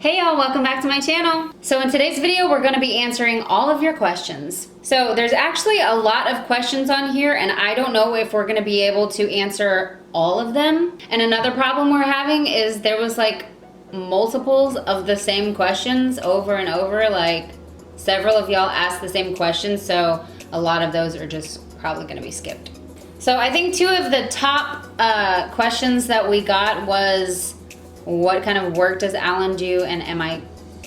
Hey y'all, welcome back to my channel. So in today's video, we're gonna be answering all of your questions. So there's actually a lot of questions on here and I don't know if we're gonna be able to answer all of them. And another problem we're having is there was like multiples of the same questions over and over, like several of y'all asked the same questions, so a lot of those are just probably gonna be skipped. So I think two of the top questions that we got was, what kind of work does Alan do, and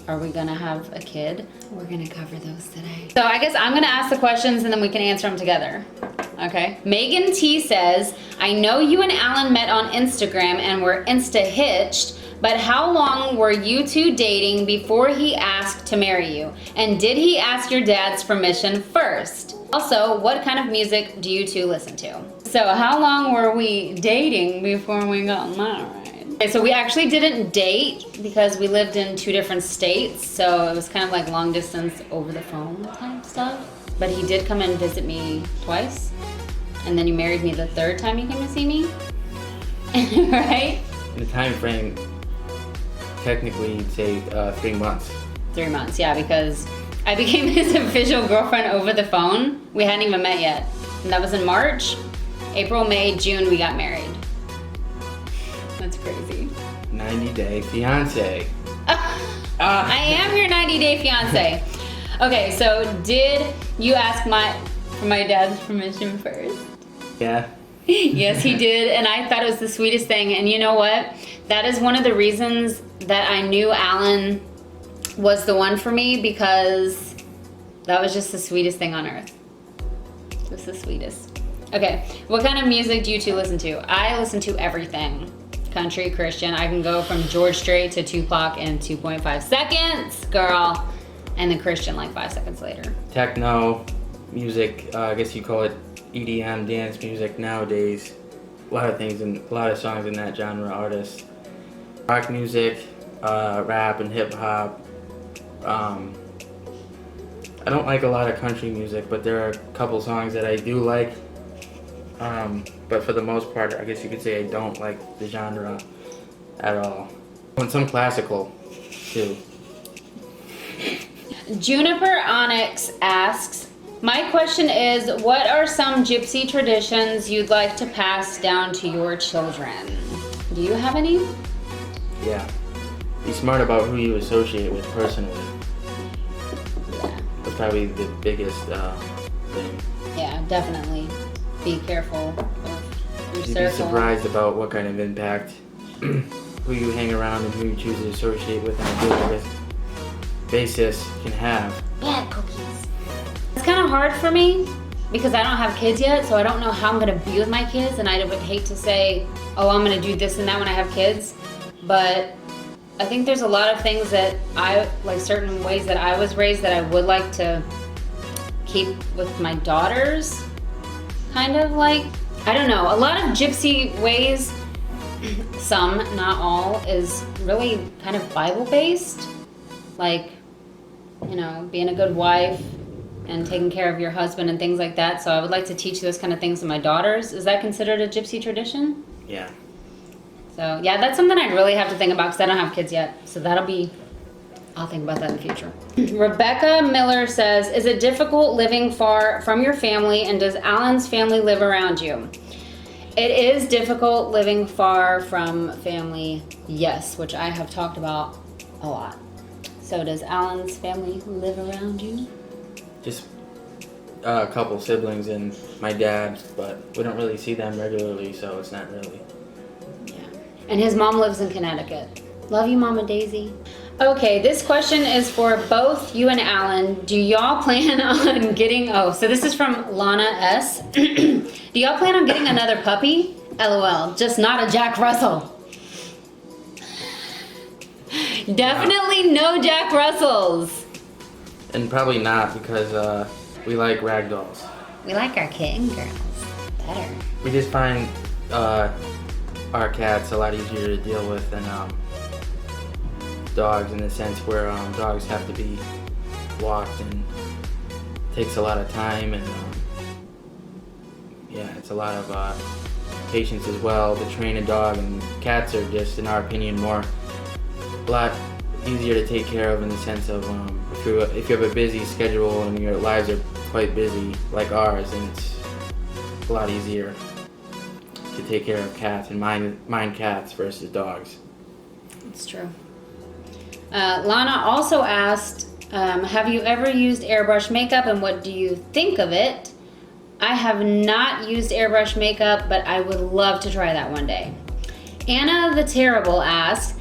are we gonna have a kid? We're gonna cover those today. So I guess I'm gonna ask the questions and then we can answer them together. Okay. Megan T says, I know you and Alan met on Instagram and were insta-hitched, but how long were you two dating before he asked to marry you? And did he ask your dad's permission first? Also, what kind of music do you two listen to? So how long were we dating before we got married? Okay, so we actually didn't date because we lived in two different states, so it was kind of like long distance over the phone type stuff. But he did come and visit me twice, and then he married me the third time he came to see me, right? The time frame, technically, you'd say 3 months. 3 months, yeah, because I became his official girlfriend over the phone. We hadn't even met yet, and that was in March. April, May, June, we got married. That's crazy. 90-day fiance. I am your 90-day fiance. Okay, so did you ask for my dad's permission first? Yeah. Yes, he did, and I thought it was the sweetest thing. And you know what? That is one of the reasons that I knew Alan was the one for me, because that was just the sweetest thing on earth. Just the sweetest. Okay, what kind of music do you two listen to? I listen to everything. Country, Christian. I can go from George Strait to Tupac in 2.5 seconds, girl. And then Christian like 5 seconds later. Techno music, I guess you call it EDM, dance music nowadays. A lot of things and a lot of songs in that genre, artists. Rock music, rap and hip hop. I don't like a lot of country music, but there are a couple songs that I do like. But for the most part, I guess you could say I don't like the genre at all. And some classical, too. Juniper Onyx asks, my question is, what are some gypsy traditions you'd like to pass down to your children? Do you have any? Yeah. Be smart about who you associate with personally. Yeah. That's probably the biggest thing. Yeah, definitely. Be careful of your You'd circle. be surprised about what kind of impact who you hang around and who you choose to associate with on a daily basis can have. Yeah, cookies. It's kind of hard for me because I don't have kids yet, so I don't know how I'm gonna be with my kids, and I would hate to say, oh, I'm gonna do this and that when I have kids, but I think there's a lot of things that like certain ways that I was raised that I would like to keep with my daughters. Kind of like, I don't know, a lot of gypsy ways, some, not all, is really kind of Bible-based. Like, you know, being a good wife and taking care of your husband and things like that. So I would like to teach those kind of things to my daughters. Is that considered a gypsy tradition? Yeah. So yeah, that's something I'd really have to think about because I don't have kids yet. So I'll think about that in the future. Rebecca Miller says, is it difficult living far from your family, and does Alan's family live around you? It is difficult living far from family, yes, which I have talked about a lot. So does Alan's family live around you? Just a couple siblings and my dad, but we don't really see them regularly, so it's not really. Yeah. And his mom lives in Connecticut. Love you, Mama Daisy. Okay, this question is for both you and Alan. Do y'all plan on getting, so this is from Lana S. Do y'all plan on getting another puppy? LOL, just not a Jack Russell. Definitely no Jack Russells. And probably not because we like ragdolls. We like our kitten girls better. We just find our cats a lot easier to deal with than dogs, in the sense where dogs have to be walked and takes a lot of time, and yeah, it's a lot of patience as well to train a dog, and cats are just, in our opinion, a lot easier to take care of in the sense of if you have a busy schedule and your lives are quite busy like ours, then it's a lot easier to take care of cats and mind cats versus dogs. It's true. Lana also asked, have you ever used airbrush makeup and what do you think of it? I have not used airbrush makeup, but I would love to try that one day. Anna the Terrible asked,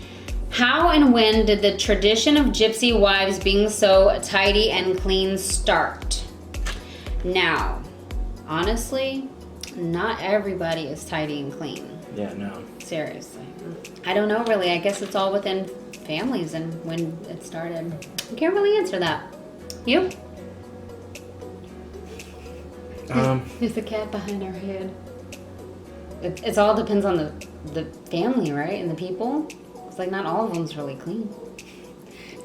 how and when did the tradition of gypsy wives being so tidy and clean start? Now, honestly, not everybody is tidy and clean. Yeah, no. Seriously. I don't know really. I guess it's all within families and when it started. I can't really answer that. You? There's a cat behind our head. It all depends on the family, right? And the people. It's like not all of them's really clean.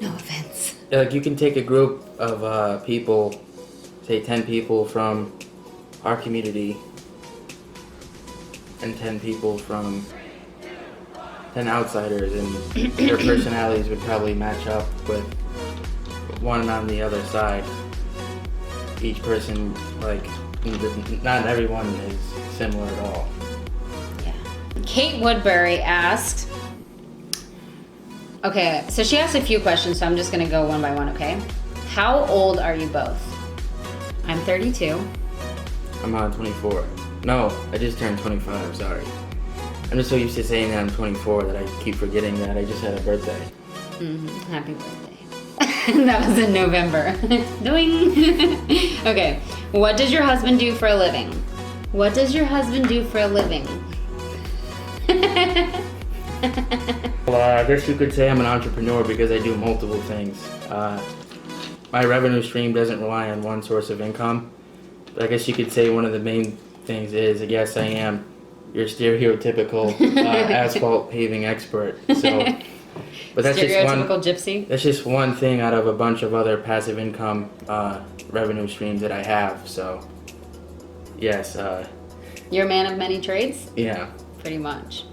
No offense. Yeah, like you can take a group of people, say 10 people from our community and 10 people from 10 outsiders, and their personalities would probably match up with one on the other side. Each person, like, not everyone is similar at all. Yeah. Kate Woodbury asked, okay, so she asked a few questions, so I'm just gonna go one by one, okay? How old are you both? I'm 32. I'm 24. No, I just turned 25, sorry. I'm just so used to saying that I'm 24 that I keep forgetting that I just had a birthday. Happy birthday. That was in November. Doing. Okay, what does your husband do for a living? What does your husband do for a living? Well, I guess you could say I'm an entrepreneur because I do multiple things. My revenue stream doesn't rely on one source of income. But I guess you could say one of the main things is, I guess I am your stereotypical asphalt paving expert. So, but that's stereotypical gypsy. That's just one thing out of a bunch of other passive income revenue streams that I have. So, yes. You're a man of many trades? Yeah. Pretty much.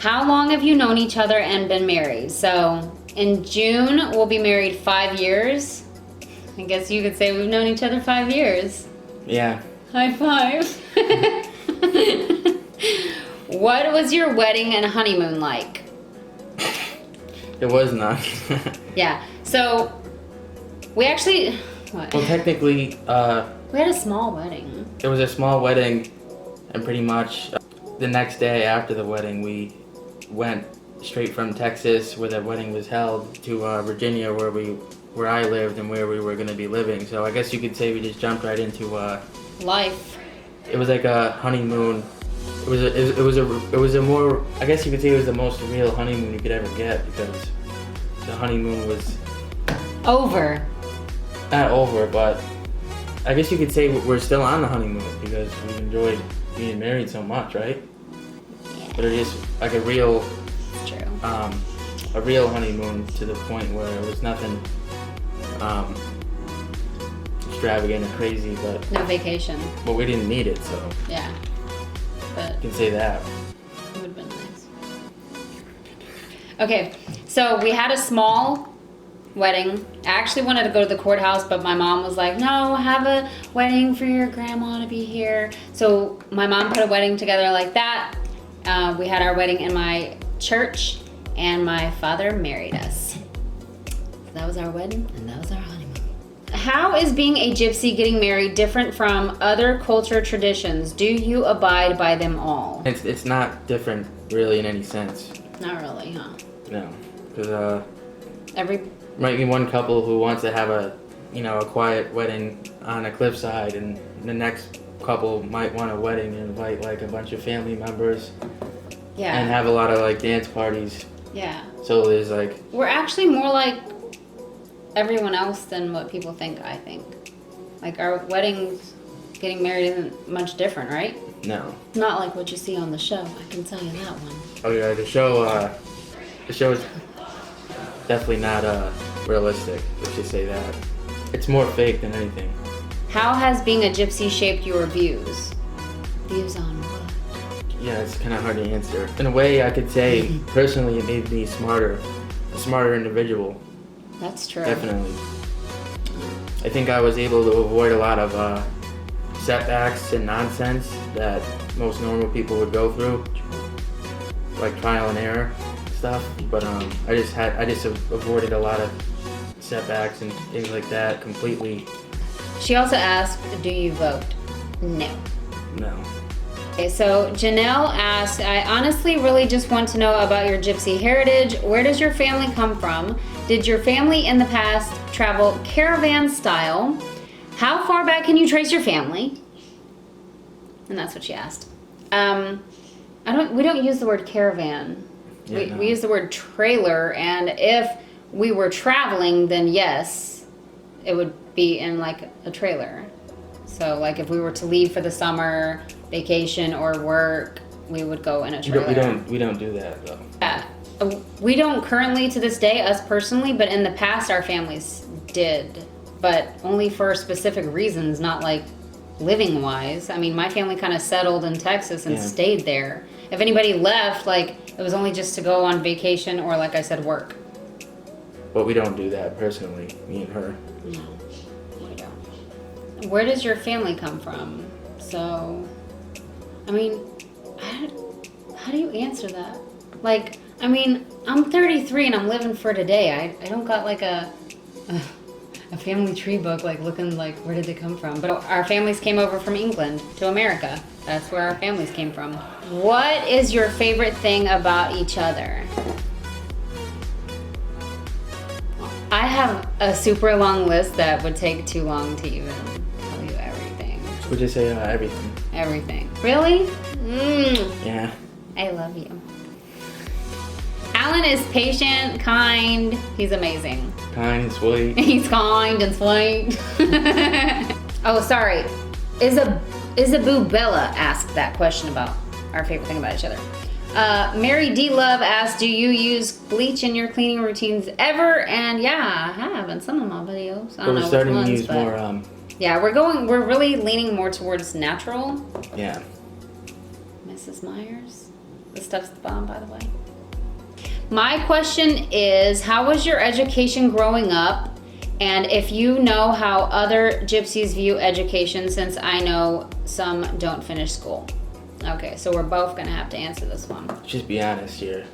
How long have you known each other and been married? So, in June, we'll be married 5 years. I guess you could say we've known each other 5 years. Yeah. High five. What was your wedding and honeymoon like? It was not. Yeah. So, we actually... What? Well, technically... we had a small wedding. It was a small wedding, and pretty much the next day after the wedding, we went straight from Texas, where the wedding was held, to Virginia, where I lived and where we were going to be living. So I guess you could say we just jumped right into life. It was like a honeymoon. It was a more, I guess you could say it was the most real honeymoon you could ever get, because the honeymoon was over. Not over, but I guess you could say we're still on the honeymoon because we've enjoyed being married so much, right? Yeah. But it is like a real, it's true. A real honeymoon to the point where it was nothing extravagant or crazy, but no vacation. But we didn't need it, so yeah. But you can say that. It would have been nice. Okay, so we had a small wedding. I actually wanted to go to the courthouse, but my mom was like, no, have a wedding for your grandma to be here. So my mom put a wedding together like that. We had our wedding in my church, and my father married us. So that was our wedding, and that was our honeymoon. How is being a gypsy getting married different from other culture traditions? Do you abide by them all? It's not different really in any sense. Not really, huh? No, because every might be one couple who wants to have a quiet wedding on a cliffside, and the next couple might want a wedding and invite like a bunch of family members. Yeah. And have a lot of like dance parties. Yeah. So there's like... We're actually more like everyone else than what people think, I think. Like our weddings, getting married isn't much different, right? No. Not like what you see on the show, I can tell you that one. Oh yeah, the show is definitely not realistic, let's just say that. It's more fake than anything. How has being a gypsy shaped your views? Views on what? Yeah, it's kind of hard to answer. In a way, I could say, personally, it made me a smarter individual. That's true. Definitely. I think I was able to avoid a lot of setbacks and nonsense that most normal people would go through, like trial and error stuff. But I just avoided a lot of setbacks and things like that completely. She also asked, do you vote? No. No. Okay, so Janelle asked, I honestly really just want to know about your gypsy heritage. Where does your family come from? Did your family in the past travel caravan style? How far back can you trace your family? And that's what she asked. We don't use the word caravan. Yeah, We use the word trailer, and if we were traveling, then yes, it would be in like a trailer. So like if we were to leave for the summer vacation or work, we would go in a trailer. We don't do that though. Yeah. We don't currently to this day, us personally, but in the past our families did, but only for specific reasons, not like living wise. I mean, my family kind of settled in Texas and stayed there. If anybody left, like it was only just to go on vacation or like I said, work. But we don't do that personally, me and her. No, we don't. Where does your family come from? So, I mean, how do you answer that? Like, I mean, I'm 33 and I'm living for today. I don't got like a family tree book like looking like where did they come from. But our families came over from England to America. That's where our families came from. What is your favorite thing about each other? I have a super long list that would take too long to even tell you everything. Would you say everything? Everything. Really? Yeah. I love you. Alan is patient, kind. He's amazing. Kind and sweet. He's kind and sweet. Oh, sorry. Isaboo Bella asked that question about our favorite thing about each other. Mary D. Love asked, do you use bleach in your cleaning routines ever? And yeah, I have in some of my videos. I don't know We're starting which ones, to use but more. yeah, we're really leaning more towards natural. Yeah. Mrs. Myers. The stuff's the bomb, by the way. My question is, how was your education growing up? And if you know how other gypsies view education, since I know some don't finish school. Okay, so we're both gonna have to answer this one. Just be honest here.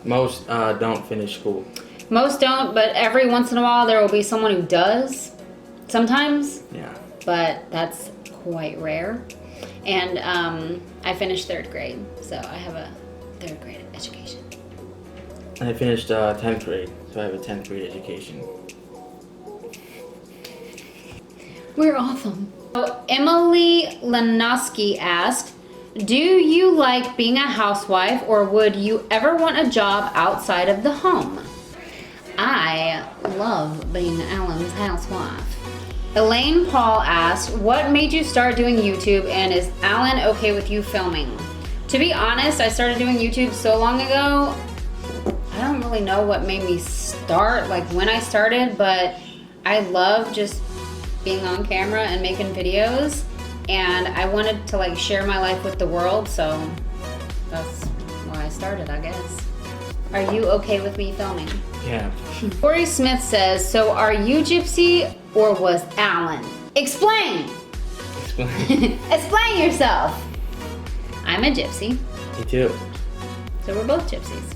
Most don't finish school. Most don't, but every once in a while there will be someone who does. Sometimes. Yeah. But that's quite rare. And I finished 3rd grade, so I have a 3rd grade education. I finished 10th grade, so I have a 10th grade education. We're awesome. So Emily Lanoski asked, do you like being a housewife, or would you ever want a job outside of the home? I love being Alan's housewife. Elaine Paul asked, what made you start doing YouTube, and is Alan okay with you filming? To be honest, I started doing YouTube so long ago, I don't really know what made me start, like when I started, but I love just being on camera and making videos, and I wanted to like share my life with the world, so that's why I started, I guess. Are you okay with me filming? Yeah. Corey Smith says, so are you gypsy or was Alan? Explain! Explain yourself! I'm a gypsy. Me too. So we're both gypsies.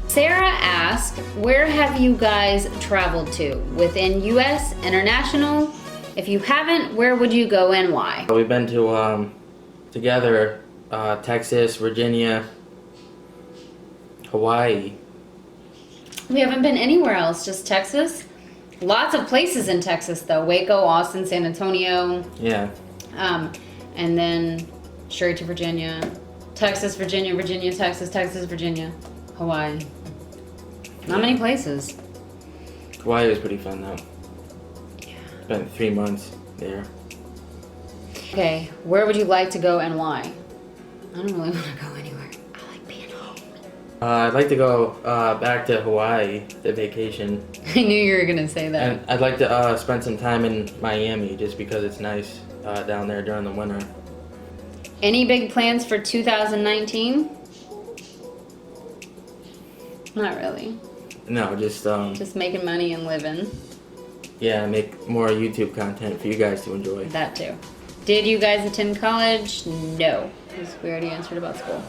Sarah asked, where have you guys traveled to? Within U.S., international? If you haven't, where would you go and why? We've been to, together, Texas, Virginia, Hawaii. We haven't been anywhere else, just Texas. Lots of places in Texas though. Waco, Austin, San Antonio. Yeah. And then straight to Virginia. Texas, Virginia, Virginia, Texas, Texas, Virginia, Hawaii. Not many places. Hawaii was pretty fun though. Yeah. Spent 3 months there. Okay, where would you like to go and why? I don't really want to go anywhere. I like being home. I'd like to go back to Hawaii to vacation. I knew you were gonna say that. And I'd like to spend some time in Miami just because it's nice down there during the winter. Any big plans for 2019? Not really. No, Just making money and living. yeah, make more YouTube content for you guys to enjoy. That too. Did you guys attend college? No, because we already answered about school.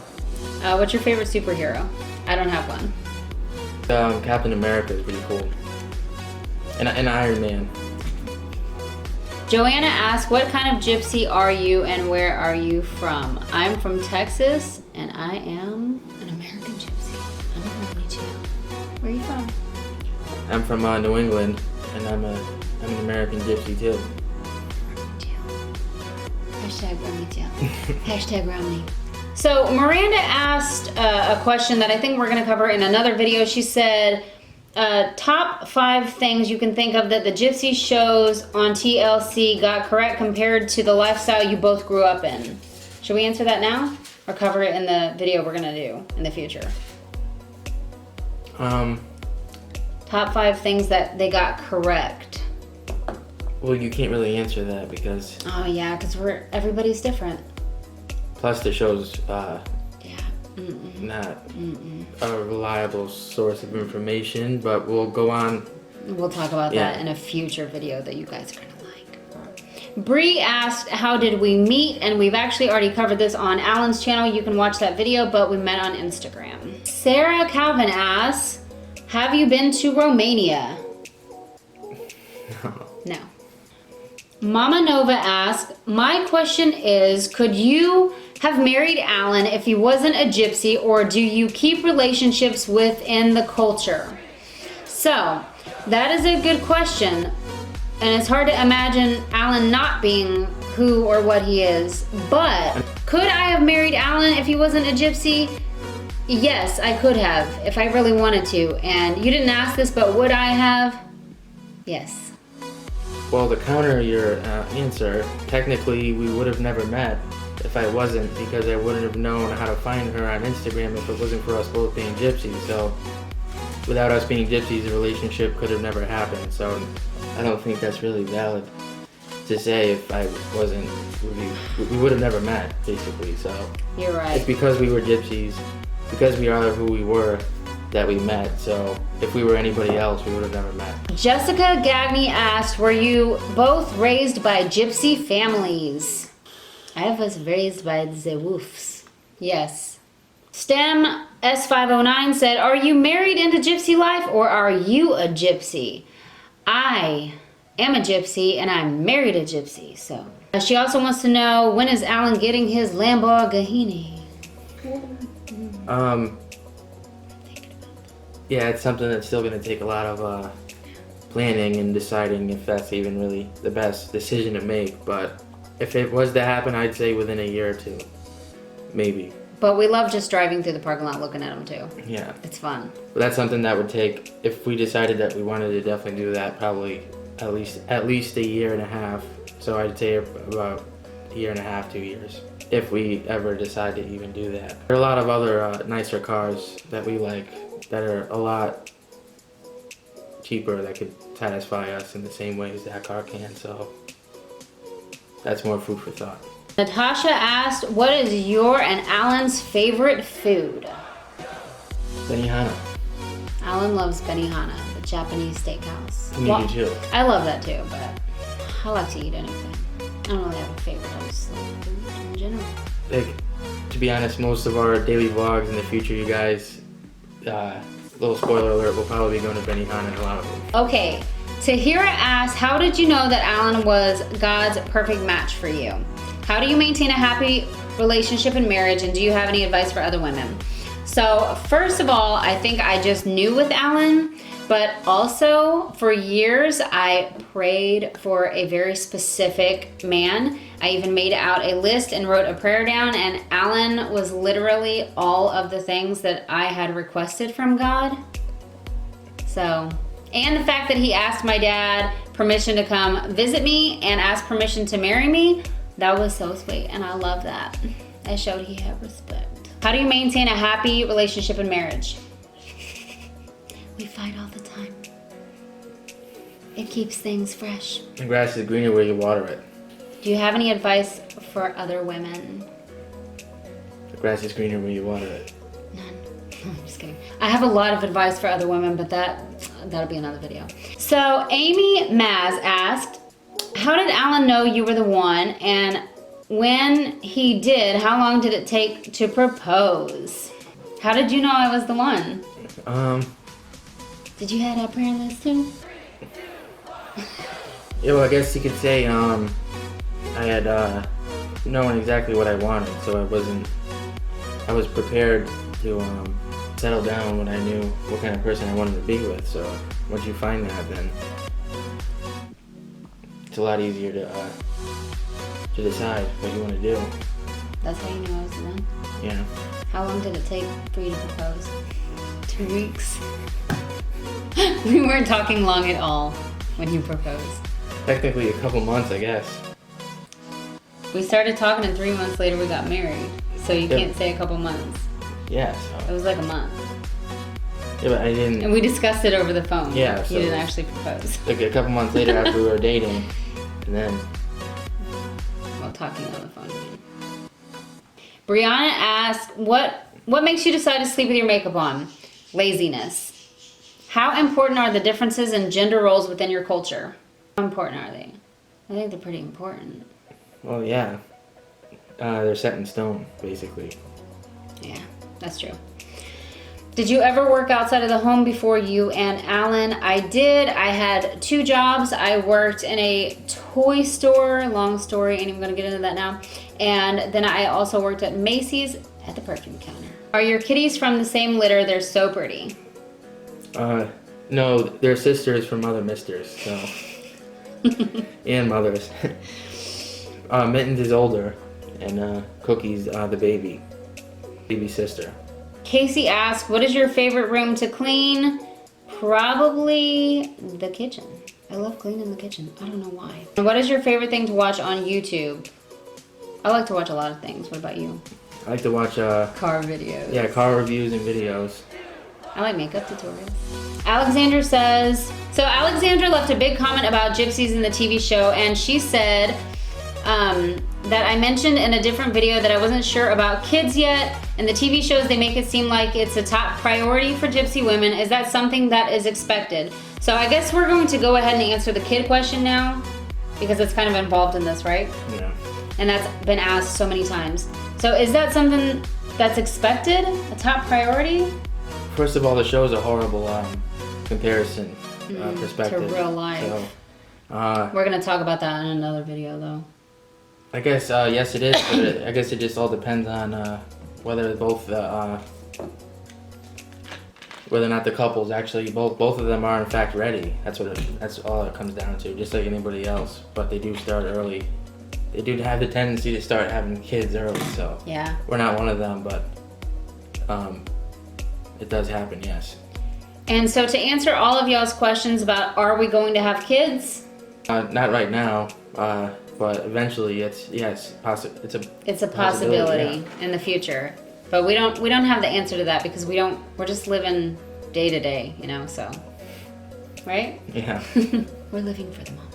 What's your favorite superhero? I don't have one. Captain America is pretty cool. And Iron Man. Joanna asked, what kind of gypsy are you and where are you from? I'm from Texas and I am an American gypsy. I'm a Romania. Where are you from? I'm from New England, and I'm an American gypsy too. Hashtag Romania. Hashtag Romney. So Miranda asked a question that I think we're going to cover in another video. She said, top 5 things you can think of that the gypsy shows on TLC got correct compared to the lifestyle you both grew up in. Should we answer that now or cover it in the video we're going to do in the future? Top 5 things that they got correct. Well, you can't really answer that because... Oh yeah, because everybody's different. Plus the show's Yeah. not a reliable source of information, but we'll go on. We'll talk about that in a future video that you guys are gonna like. Bree asked, how did we meet? And we've actually already covered this on Alan's channel. You can watch that video, but we met on Instagram. Sarah Calvin asks, have you been to Romania? No. Mama Nova asked, my question is, could you have married Alan if he wasn't a gypsy, or do you keep relationships within the culture? So, that is a good question. And it's hard to imagine Alan not being who or what he is. But, could I have married Alan if he wasn't a gypsy? Yes, I could have, if I really wanted to. And you didn't ask this, but would I have? Yes. Well, to counter your answer, technically we would have never met if I wasn't, because I wouldn't have known how to find her on Instagram if it wasn't for us both being gypsies. So without us being gypsies, the relationship could have never happened. So I don't think that's really valid to say if I wasn't, we would have never met, basically. So You're right. it's because we were gypsies, because we are who we were, that we met. So if we were anybody else, we would have never met. Jessica Gagney asked, were you both raised by gypsy families? I was raised by the Wolves. Yes. STEM S509 said, are you married into gypsy life or are you a gypsy? I am a gypsy and I'm married a gypsy. So she also wants to know, when is Alan getting his Lamborghini? Yeah, it's something that's still going to take a lot of planning and deciding if that's even really the best decision to make. But if it was to happen, I'd say within a year or two, maybe. But we love just driving through the parking lot looking at them too. Yeah. It's fun. But that's something that would take, if we decided that we wanted to definitely do that, probably at least a year and a half. So I'd say about a year and a half, 2 years, if we ever decide to even do that. There are a lot of other nicer cars that we like that are a lot cheaper that could satisfy us in the same way as that car can. So that's more food for thought. Natasha asked, what is your and Alan's favorite food? Benihana. Alan loves Benihana, the Japanese steakhouse. Me too. I love that too, but I like to eat anything. I don't really have a favorite, I just like food in general. Like, to be honest, most of our daily vlogs in the future, you guys, little spoiler alert, we'll probably be going to Benihana in a lot of them. Okay, Tahira asked, how did you know that Alan was God's perfect match for you? How do you maintain a happy relationship and marriage, and do you have any advice for other women? So first of all, I think I just knew with Alan, but also for years I prayed for a very specific man. I even made out a list and wrote a prayer down, and Alan was literally all of the things that I had requested from God. So, and the fact that he asked my dad permission to come visit me and asked permission to marry me, that was so sweet, and I love that. That showed he had respect. How do you maintain a happy relationship and marriage? We fight all the time. It keeps things fresh. The grass is greener where you water it. Do you have any advice for other women? The grass is greener where you water it. None. I'm just kidding. I have a lot of advice for other women, but that'll be another video. So Amy Maz asked, how did Alan know you were the one? And when he did, how long did it take to propose? How did you know I was the one? Did you have that prayer list too? Yeah, well, I guess you could say, I had, known exactly what I wanted, so I was prepared to, settle down when I knew what kind of person I wanted to be with, so once you find that, then it's a lot easier to decide what you want to do. That's how you knew I was the one? Yeah. How long did it take for you to propose? 2 weeks? We weren't talking long at all when you proposed. Technically a couple months, I guess. We started talking and 3 months later we got married. So you can't say a couple months. Yeah, It so. was like a month. Yeah, but I didn't. And we discussed it over the phone. Yeah, You so didn't actually propose. Like a couple months later after we were dating, and then. Well, talking on the phone. Brianna asked, what makes you decide to sleep with your makeup on? Laziness. How important are the differences in gender roles within your culture? How important are they? I think they're pretty important. Well, yeah. They're set in stone, basically. Yeah, that's true. Did you ever work outside of the home before you and Alan? I did. I had 2 jobs. I worked in a toy store. Long story, ain't even gonna get into that now. And then I also worked at Macy's at the perfume counter. Are your kitties from the same litter? They're so pretty. No, they're sisters from other misters, so. And mothers. Mittens is older, and Cookie's the baby sister. Casey asked, what is your favorite room to clean? Probably the kitchen. I love cleaning the kitchen. I don't know why. And what is your favorite thing to watch on YouTube? I like to watch a lot of things. What about you? I like to watch Car videos. yeah, car reviews and videos. I like makeup tutorials. Alexandra says, so Alexandra left a big comment about gypsies in the TV show, and she said that I mentioned in a different video that I wasn't sure about kids yet. In the TV shows, they make it seem like it's a top priority for gypsy women. Is that something that is expected? So I guess we're going to go ahead and answer the kid question now, because it's kind of involved in this, right? Yeah. And that's been asked so many times. So is that something that's expected? A top priority? First of all, the show's a horrible comparison perspective. To real life. So, We're gonna talk about that in another video though. I guess, yes it is, but I guess it just all depends on whether both whether or not the couples actually, both of them are in fact ready. That's all it comes down to, just like anybody else. But they do start early. They do have the tendency to start having kids early, so. Yeah. We're not one of them, but it does happen, yes. And so to answer all of y'all's questions about are we going to have kids? Not right now, but eventually it's a possibility yeah. in the future. But we don't have the answer to that because we're just living day to day, you know, so. Right? Yeah. We're living for the moment.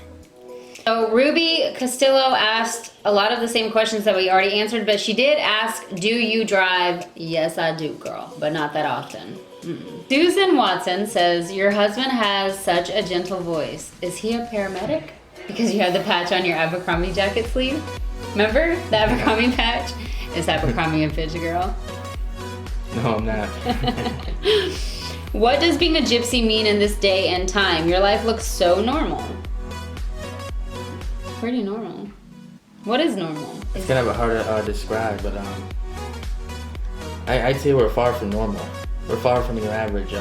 So Ruby Castillo asked a lot of the same questions that we already answered, but she did ask, do you drive? Yes, I do, girl, but not that often. Mm-mm. Susan Watson says, your husband has such a gentle voice. Is he a paramedic? Because you have the patch on your Abercrombie jacket sleeve. Remember the Abercrombie patch? It's Abercrombie and Fitch, girl. No, I'm not. What does being a gypsy mean in this day and time? Your life looks so normal. Pretty normal. What is normal? It's kind of hard to describe, but I'd say we're far from normal. We're far from your average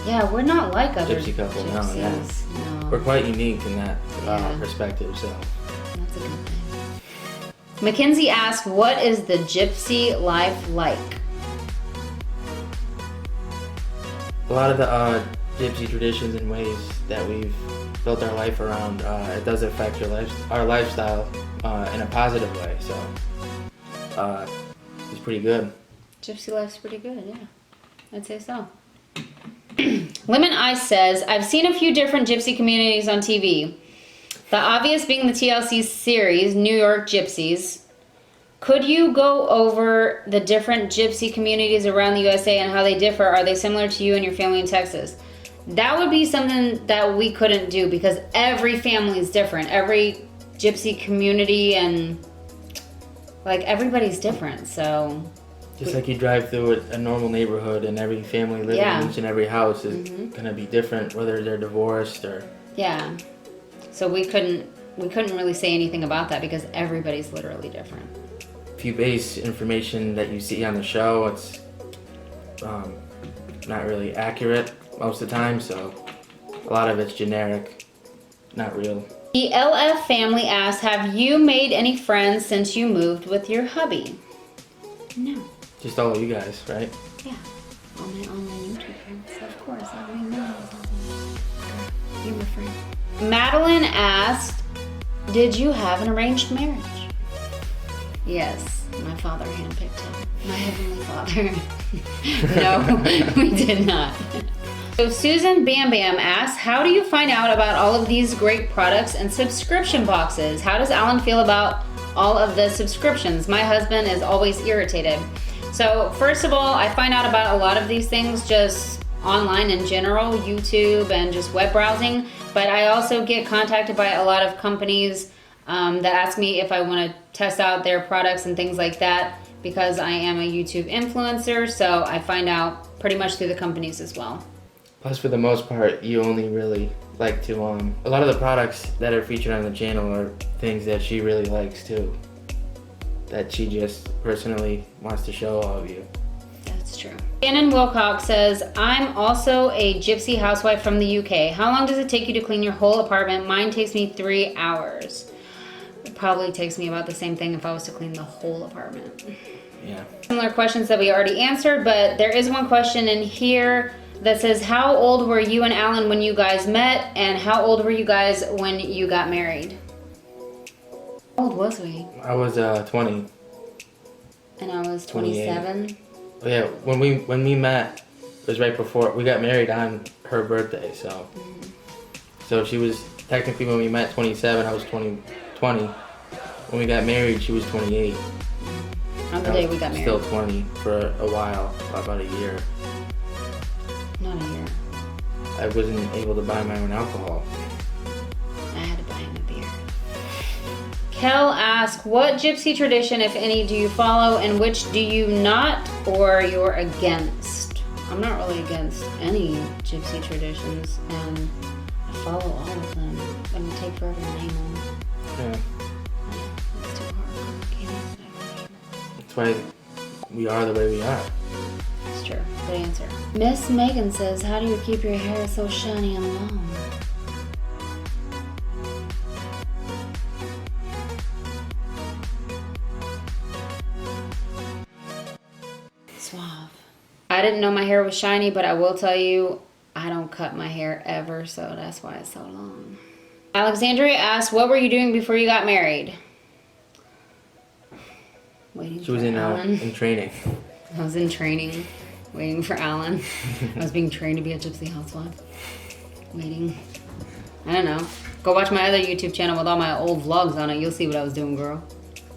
yeah, we're not like other gypsy couple. gypsies. No. No. We're quite unique in that Yeah. perspective. So That's a good thing. Mackenzie asked, what is the gypsy life like? a lot of the gypsy traditions and ways that we've built our life around, it does affect our lifestyle in a positive way. So it's pretty good. Gypsy life's pretty good, yeah. I'd say so. Lemon Ice says, I've seen a few different gypsy communities on TV. The obvious being the TLC series, New York Gypsies. Could you go over the different gypsy communities around the USA and how they differ? Are they similar to you and your family in Texas? That would be something that we couldn't do because every family is different. Every gypsy community and like everybody's different. So just like you drive through a normal neighborhood and every family living in each and every house is gonna be different, whether they're divorced or so we couldn't really say anything about that because everybody's literally different. If you base information that you see on the show, it's not really accurate most of the time, so a lot of it's generic, not real. The LF family asks, have you made any friends since you moved with your hubby? No. Just all of you guys, right? Yeah. All my online YouTube friends, of course. I already know you're my friend. Madeline asked, did you have an arranged marriage? Yes, my father handpicked him. My heavenly father. No, we did not. So Susan Bam Bam asks, how do you find out about all of these great products and subscription boxes? How does Alan feel about all of the subscriptions? My husband is always irritated. So first of all, I find out about a lot of these things just online in general, YouTube and just web browsing. But I also get contacted by a lot of companies that ask me if I want to test out their products and things like that because I am a YouTube influencer. So I find out pretty much through the companies as well. Plus, for the most part, you only really like to, a lot of the products that are featured on the channel are things that she really likes too. That she just personally wants to show all of you. That's true. Shannon Wilcox says, I'm also a gypsy housewife from the UK. How long does it take you to clean your whole apartment? Mine takes me 3 hours. It probably takes me about the same thing if I was to clean the whole apartment. Yeah. Similar questions that we already answered, but there is one question in here that says, how old were you and Alan when you guys met, and how old were you guys when you got married? How old was we? I was 20. And I was 27. Oh, yeah, when we met, it was right before we got married on her birthday. So, so she was technically when we met 27. I was 20. When we got married, she was 28. On the day we got married. Still 20 for a while, about a year. Not a year. I wasn't able to buy my own alcohol. I had to buy him a beer. Kel asks, what gypsy tradition, if any, do you follow and which do you not or you're against? I'm not really against any gypsy traditions and I follow all of them. It would take forever to name them. Yeah. It's too hard. Can't answer that. That's why we are the way we are. That's true. Good answer. Miss Megan says, how do you keep your hair so shiny and long? Suave. I didn't know my hair was shiny, but I will tell you, I don't cut my hair ever, so that's why it's so long. Alexandria asked, what were you doing before you got married? Waiting She was in training. I was in training, waiting for Alan. I was being trained to be a gypsy housewife. Waiting. I don't know. Go watch my other YouTube channel with all my old vlogs on it. You'll see what I was doing, girl.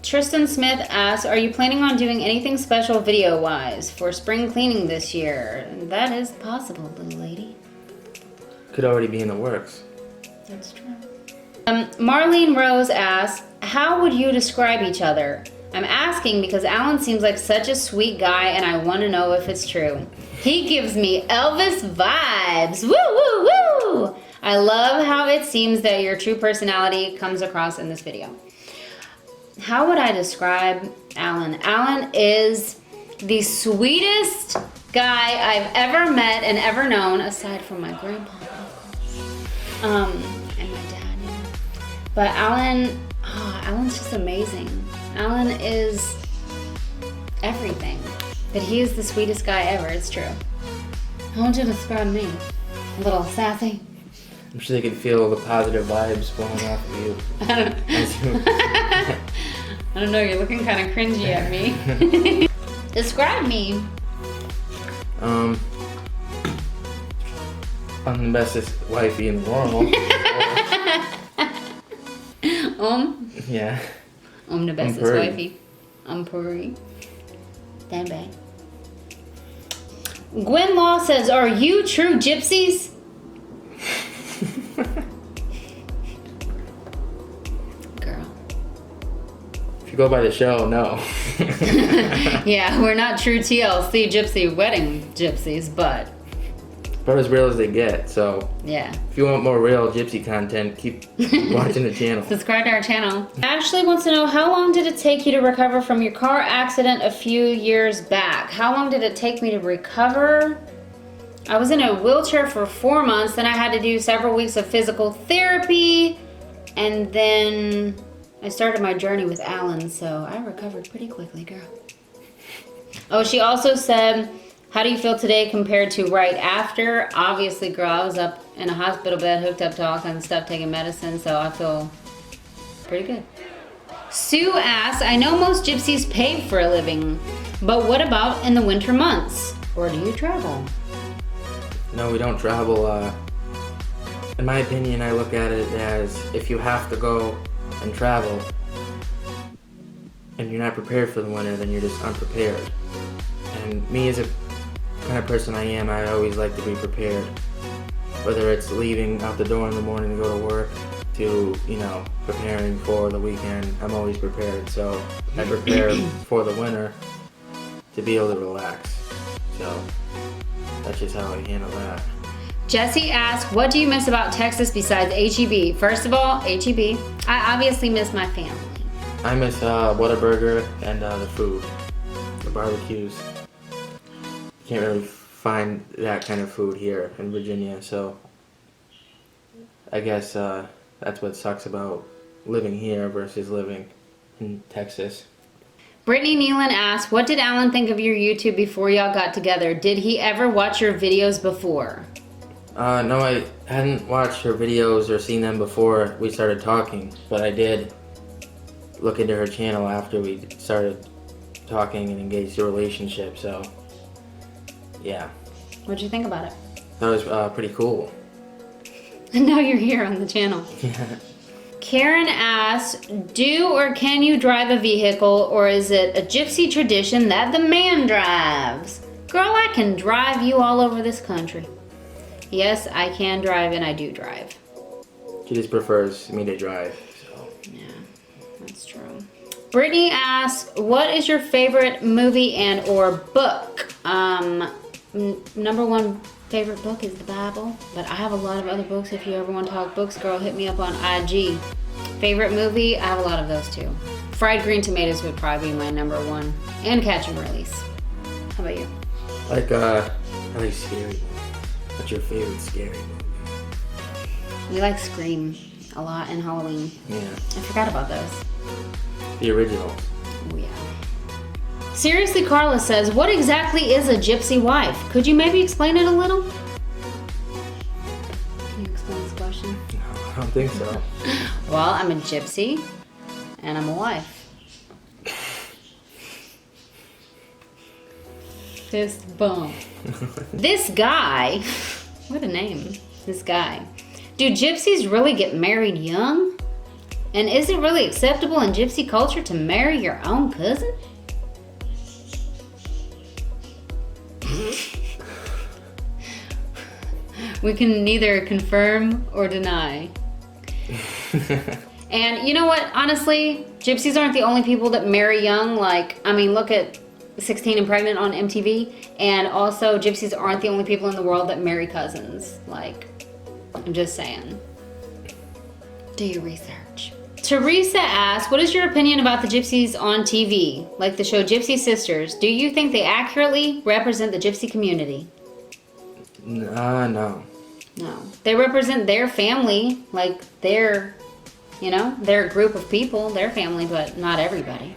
Tristan Smith asks, are you planning on doing anything special video-wise for spring cleaning this year? That is possible, little lady. Could already be in the works. That's true. Marlene Rose asks, how would you describe each other? I'm asking because Alan seems like such a sweet guy and I want to know if it's true. He gives me Elvis vibes. Woo, woo, woo! I love how it seems that your true personality comes across in this video. How would I describe Alan? Alan is the sweetest guy I've ever met and ever known, aside from my grandpa, of course. And my dad, you know. But Alan's just amazing. Alan is everything. But he is the sweetest guy ever, it's true. How would you describe me? A little sassy? I'm sure they can feel the positive vibes flowing off of you. I don't know, you're looking kind of cringy at me. Describe me. I'm the bestest wifey in the world. Yeah. Yeah. I'm the bestest wifey. I'm Puri. Damn bad. Gwen Law says, are you true gypsies? Girl. If you go by the show, no. Yeah, we're not true TLC gypsy wedding gypsies, but About as real as they get, so yeah. if you want more real gypsy content, keep watching the channel. Subscribe to our channel. Ashley wants to know, how long did it take you to recover from your car accident a few years back? How long did it take me to recover? I was in a wheelchair for 4 months, then I had to do several weeks of physical therapy, and then I started my journey with Alan, so I recovered pretty quickly, girl. Oh, she also said, how do you feel today compared to right after? Obviously, girl, I was up in a hospital bed, hooked up to all kinds of stuff, taking medicine, so I feel pretty good. Sue asks, I know most gypsies pay for a living, but what about in the winter months? Or do you travel? No, we don't travel. In my opinion, I look at it as if you have to go and travel and you're not prepared for the winter, then you're just unprepared. And me as a kind of person I am, I always like to be prepared. Whether it's leaving out the door in the morning to go to work to, preparing for the weekend, I'm always prepared. So I prepare for the winter to be able to relax. So that's just how I handle that. Jesse asks, what do you miss about Texas besides HEB? First of all, HEB. I obviously miss my family. I miss Whataburger and the food, the barbecues. You can't really find that kind of food here in Virginia, so I guess that's what sucks about living here versus living in Texas. Brittany Nealon asks, what did Alan think of your YouTube before y'all got together? Did he ever watch your videos before? No, I hadn't watched her videos or seen them before we started talking, but I did look into her channel after we started talking and engaged a relationship, so yeah. What'd you think about it? That was pretty cool. And now you're here on the channel. Yeah. Karen asks, do or can you drive a vehicle, or is it a gypsy tradition that the man drives? Girl, I can drive you all over this country. Yes, I can drive, and I do drive. She just prefers me to drive, so. Yeah, that's true. Brittany asks, what is your favorite movie and or book? Number one favorite book is the Bible, but I have a lot of other books. If you ever want to talk books, girl, hit me up on IG. Favorite movie, I have a lot of those too. Fried Green Tomatoes would probably be my number one, and Catch and Release. How about you? I like scary movies. What's your favorite scary movie? We like Scream a lot and Halloween. Yeah. I forgot about those. The original. Oh yeah. Seriously, Carla says, what exactly is a gypsy wife? Could you maybe explain it a little? Can you explain this question? No, I don't think so. Well, I'm a gypsy, and I'm a wife. Fist bump. This guy, what a name, this guy. Do gypsies really get married young? And is it really acceptable in gypsy culture to marry your own cousin? We can neither confirm or deny. And you know what? Honestly, gypsies aren't the only people that marry young. Look at 16 and Pregnant on MTV. And also, gypsies aren't the only people in the world that marry cousins. I'm just saying. Do your research. Teresa asks, what is your opinion about the gypsies on TV? Like the show Gypsy Sisters. Do you think they accurately represent the gypsy community? No. No. They represent their family, their group of people, their family, but not everybody.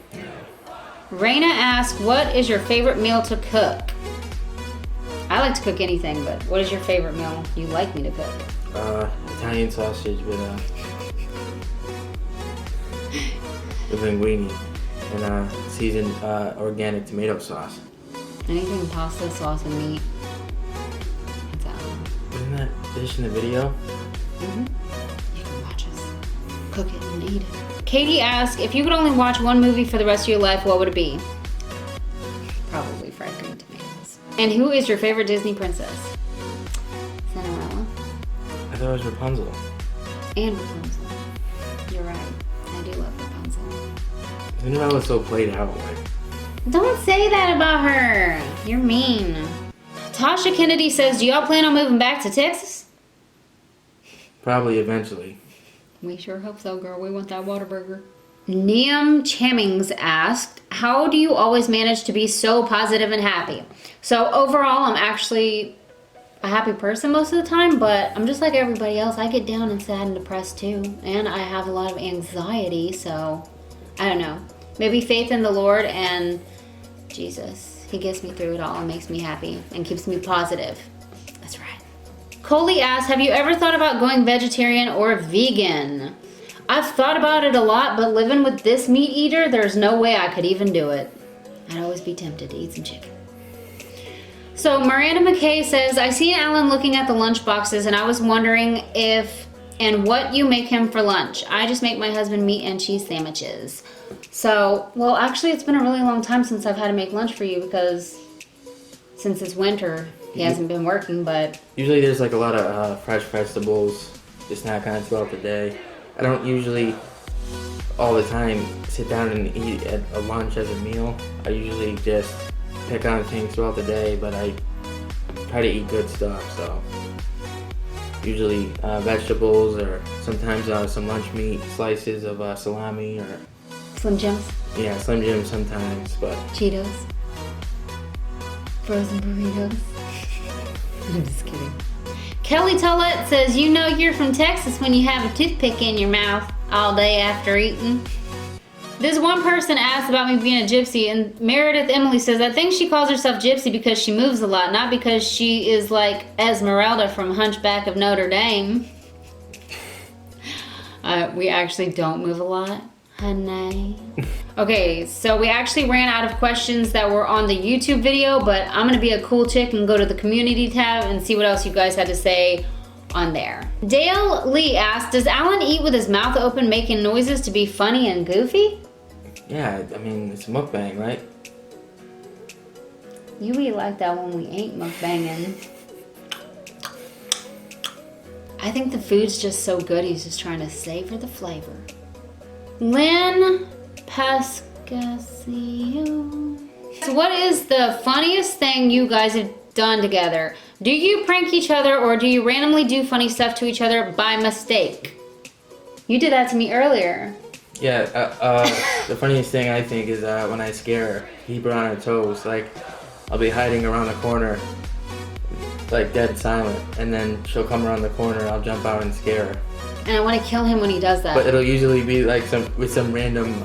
Raina asks, what is your favorite meal to cook? I like to cook anything, but what is your favorite meal you like me to cook? Italian sausage with linguine and seasoned organic tomato sauce. Anything pasta, sauce, and meat. That's out. Isn't that dish in the video? Mm-hmm. You can watch us. cook it and eat it. Katie asked, if you could only watch one movie for the rest of your life, what would it be? Probably fried green tomatoes. And who is your favorite Disney princess? Cinderella. I thought it was Rapunzel. And Rapunzel. You're right. I do love Rapunzel. Cinderella was so played out. Like, Don't say that about her. You're mean. Tasha Kennedy says, do y'all plan on moving back to Texas? probably eventually. We sure hope so, girl. We want that Whataburger. Niam Chammings asked, how do you always manage to be so positive and happy? So overall, I'm actually a happy person most of the time, but I'm just like everybody else. I get down and sad and depressed too. And I have a lot of anxiety, so I don't know. Maybe faith in the Lord and Jesus. He gets me through it all and makes me happy and keeps me positive. That's right. Coley asked, have you ever thought about going vegetarian or vegan? I've thought about it a lot, but living with this meat eater, there's no way I could even do it. I'd always be tempted to eat some chicken. So Miranda McKay says, I seen Alan looking at the lunch boxes and I was wondering if and what you make him for lunch. I just make my husband meat and cheese sandwiches. So, well, actually it's been a really long time since I've had to make lunch for you because since it's winter, he hasn't been working, but... Usually there's like a lot of fresh vegetables to snack on throughout the day. I don't usually all the time sit down and eat at a lunch as a meal. I usually just pick on things throughout the day, but I try to eat good stuff, so usually vegetables or sometimes some lunch meat, slices of salami or... Slim Jims? Yeah, Slim Jims sometimes, but... Cheetos? Frozen burritos? I'm just kidding. Kelly Tollett says, you know you're from Texas when you have a toothpick in your mouth all day after eating. This one person asked about me being a gypsy, and Meredith Emily says, I think she calls herself gypsy because she moves a lot, not because she is like Esmeralda from Hunchback of Notre Dame. We actually don't move a lot, honey. Okay, so we actually ran out of questions that were on the YouTube video, but I'm gonna be a cool chick and go to the community tab and see what else you guys had to say on there. Dale Lee asked, does Alan eat with his mouth open making noises to be funny and goofy? Yeah, I mean, it's a mukbang, right? You eat like that when we ain't mukbanging. I think the food's just so good, he's just trying to savor the flavor. Lynn Pascasio. So what is the funniest thing you guys have done together? Do you prank each other or do you randomly do funny stuff to each other by mistake? You did that to me earlier. Yeah, the funniest thing I think is when I scare her, keep her on her toes. Like, I'll be hiding around the corner, like dead silent, and then she'll come around the corner, I'll jump out and scare her. And I want to kill him when he does that. But it'll usually be like some random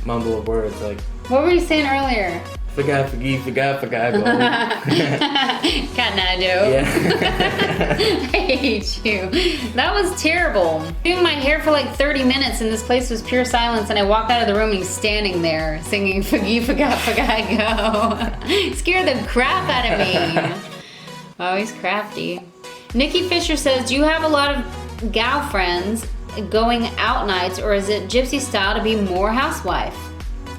mumble of words, like... What were you saying earlier? Forgot. Kinda do. Yeah. I hate you. That was terrible. Doing my hair for like 30 minutes and this place was pure silence and I walked out of the room and he's standing there singing forgot, go. Scared the crap out of me. Oh, he's crafty. Nikki Fisher says, do you have a lot of gal friends going out nights or is it gypsy style to be more housewife?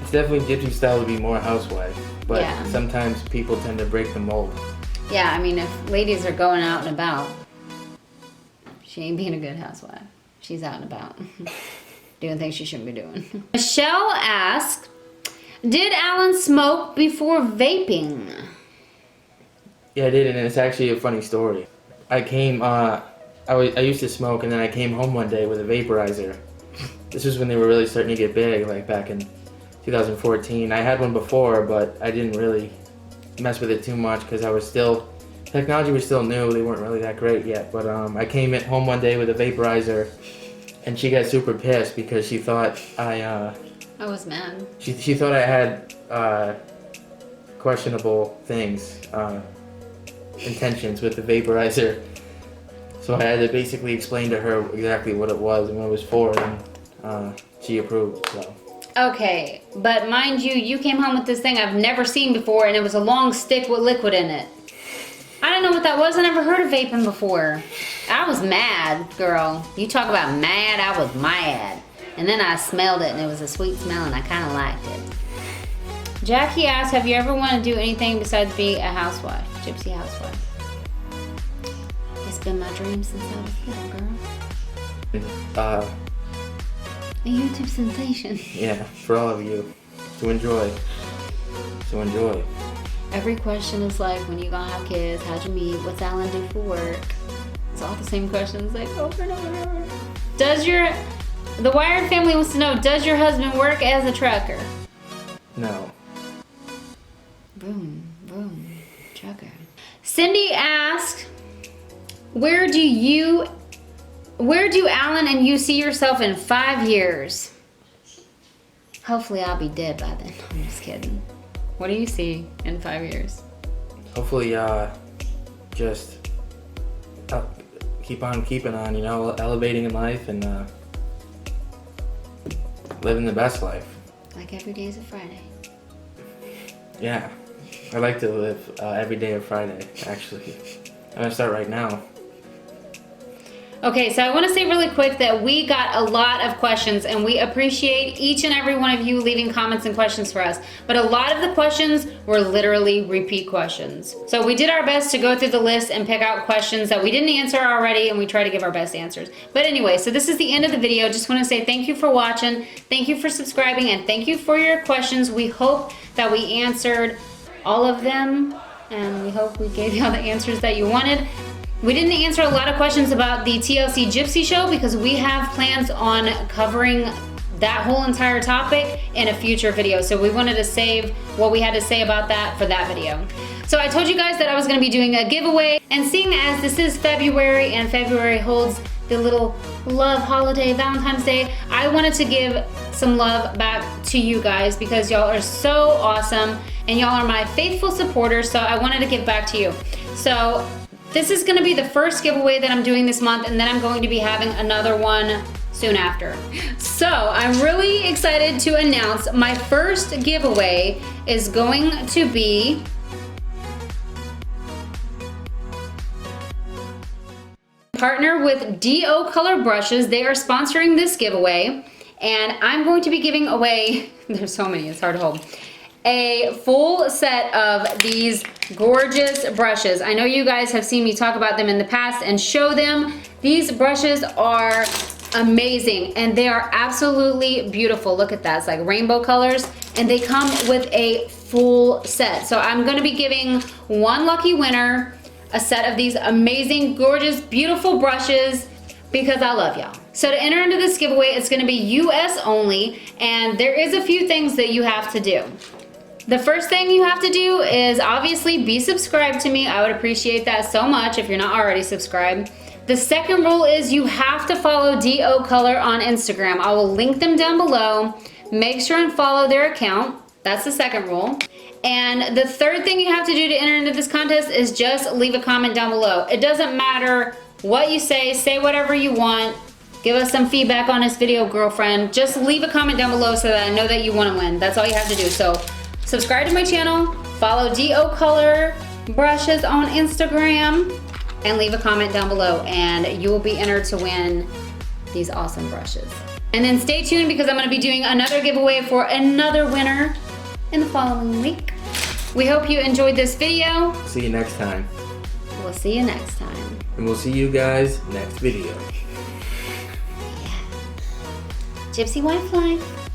It's definitely gypsy style to be more housewife, but Yeah. sometimes people tend to break the mold. Yeah, I mean, if ladies are going out and about, she ain't being a good housewife. She's out and about, doing things she shouldn't be doing. Michelle asked, did Alan smoke before vaping? Yeah, I did, and it's actually a funny story. I used to smoke, and then I came home one day with a vaporizer. This was when they were really starting to get big, like back in 2014. I had one before, but I didn't really mess with it too much because technology was still new. They weren't really that great yet. But I came home one day with a vaporizer, and she got super pissed because she thought I was mad. She thought I had questionable things, intentions with the vaporizer. So I had to basically explain to her exactly what it was and what it was for, and she approved. So. Okay, but mind you, you came home with this thing I've never seen before, and it was a long stick with liquid in it. I didn't know what that was. I never heard of vaping before. I was mad, girl. You talk about mad, I was mad. And then I smelled it and it was a sweet smell and I kind of liked it. Jackie asked, have you ever wanted to do anything besides be a housewife? Gypsy housewife. It's been my dream since I was little, girl. A YouTube sensation. Yeah, for all of you to enjoy. So enjoy. Every question is like, when you gonna have kids? How'd you meet? What's Alan do for work? It's all the same questions, like over and over and over. The Wired family wants to know, does your husband work as a trucker? No. Boom, boom, trucker. Cindy asked, where do Alan and you see yourself in 5 years? Hopefully I'll be dead by then. I'm just kidding. What do you see in 5 years? Hopefully, just keep on keeping on, you know, elevating in life and living the best life. Like every day is a Friday. Yeah, I like to live every day of Friday, actually. I'm gonna start right now. Okay, so I want to say really quick that we got a lot of questions and we appreciate each and every one of you leaving comments and questions for us. But a lot of the questions were literally repeat questions. So we did our best to go through the list and pick out questions that we didn't answer already, and we try to give our best answers. But anyway, so this is the end of the video. Just want to say thank you for watching, thank you for subscribing, and thank you for your questions. We hope that we answered all of them, and we hope we gave you all the answers that you wanted. We didn't answer a lot of questions about the TLC Gypsy show because we have plans on covering that whole entire topic in a future video. So we wanted to save what we had to say about that for that video. So I told you guys that I was gonna be doing a giveaway, and seeing as this is February and February holds the little love holiday, Valentine's Day, I wanted to give some love back to you guys because y'all are so awesome and y'all are my faithful supporters, so I wanted to give back to you. So this is gonna be the first giveaway that I'm doing this month, and then I'm going to be having another one soon after. So I'm really excited to announce my first giveaway is going to be partner with DO Color Brushes. They are sponsoring this giveaway, and I'm going to be giving away, there's so many, it's hard to hold, a full set of these gorgeous brushes. I know you guys have seen me talk about them in the past and show them. These brushes are amazing and they are absolutely beautiful. Look at that, it's like rainbow colors, and they come with a full set. So I'm gonna be giving one lucky winner a set of these amazing, gorgeous, beautiful brushes because I love y'all. So to enter into this giveaway, it's gonna be US only, and there is a few things that you have to do. The first thing you have to do is obviously be subscribed to me. I would appreciate that so much if you're not already subscribed. The second rule is you have to follow DO Color on Instagram. I will link them down below. Make sure and follow their account. That's the second rule. And the third thing you have to do to enter into this contest is just leave a comment down below. It doesn't matter what you say whatever you want. Give us some feedback on this video, girlfriend. Just leave a comment down below so that I know that you want to win. That's all you have to do. So subscribe to my channel, follow DO Color Brushes on Instagram, and leave a comment down below, and you will be entered to win these awesome brushes. And then stay tuned because I'm gonna be doing another giveaway for another winner in the following week. We hope you enjoyed this video. See you next time. We'll see you next time. And we'll see you guys next video. Yeah. Gypsy Wife Life.